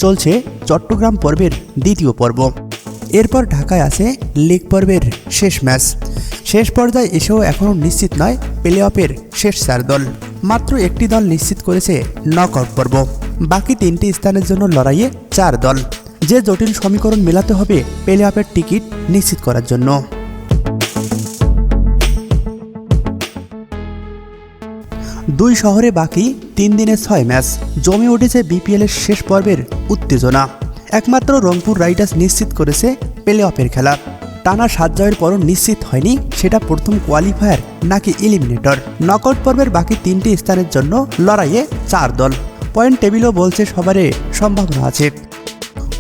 চলছে চট্টগ্রাম পর্বের দ্বিতীয় পর্ব। এরপর ঢাকায় আছে লিগ পর্বের শেষ ম্যাচ। শেষ পর্যায়ে এসেও এখনও নিশ্চিত নয় প্লে অফের শেষ 4 দল। মাত্র একটি দল নিশ্চিত করেছে নকআউট পর্ব। বাকি 3টি স্থানের জন্য লড়াইয়ে 4 দল। যে জটিল সমীকরণ মেলাতে হবে প্লে অফের টিকিট নিশ্চিত করার জন্য। দুই শহরে বাকি 3 দিনে 6 ম্যাচ। জমে উঠেছে বিপিএলের শেষ পর্বের উত্তেজনা। একমাত্র রংপুর রাইডার্স নিশ্চিত করেছে প্লে অফের খেলা। টানা 7 জয়ের পরও নিশ্চিত হয়নি সেটা প্রথম কোয়ালিফায়ার নাকি এলিমিনেটর। নকআউট পর্বের বাকি 3টি স্থানের জন্য লড়াইয়ে 4 দল। পয়েন্ট টেবিলও বলছে সবারে সম্ভাবনা আছে।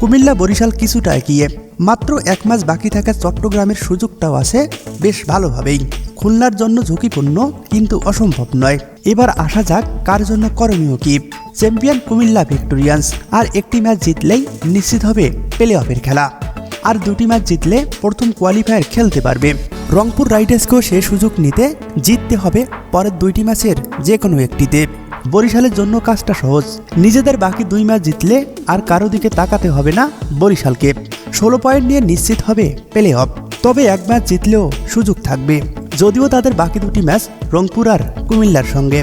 কুমিল্লা বরিশাল কিছুটা এগিয়ে। মাত্র 1 ম্যাচ বাকি থাকা চট্টগ্রামের সুযোগটাও আছে বেশ ভালোভাবেই। খুলনার জন্য ঝুঁকিপূর্ণ কিন্তু অসম্ভব নয়। এবার আসা যাক কার জন্য করণীয় কি। Champion Comilla Victorians. আর একটি ম্যাচ জিতলেই নিশ্চিত হবে প্লে অফের খেলা। আর 2টি ম্যাচ জিতলে প্রথম কোয়ালিফায়ার খেলতে পারবে। রংপুর রাইডার্সকেও সে সুযোগ নিতে জিততে হবে পরের 2টি ম্যাচের যে কোনো একটিতে। বরিশালের জন্য কাজটা সহজ। নিজেদের বাকি 2 ম্যাচ জিতলে আর কারো দিকে তাকাতে হবে না বরিশালকে। 16 পয়েন্ট নিয়ে নিশ্চিত হবে প্লে অফ। তবে 1 ম্যাচ জিতলেও সুযোগ থাকবে, যদিও তাদের বাকি 2টি ম্যাচ রংপুর আর কুমিল্লার সঙ্গে।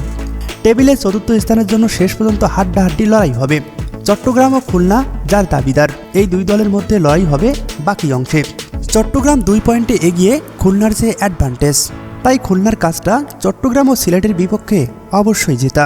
টেবিলে 4র্থ স্থানের জন্য শেষ পর্যন্ত হাড্ডাহাড্ডি লড়াই হবে। চট্টগ্রাম ও খুলনা যার দাবিদার। এই 2 দলের মধ্যে লড়াই হবে বাকি অংশে। চট্টগ্রাম 2 পয়েন্টে এগিয়ে, খুলনার চেয়ে অ্যাডভান্টেজ। তাই খুলনার কাজটা চট্টগ্রাম ও সিলেটের বিপক্ষে অবশ্যই জেতা।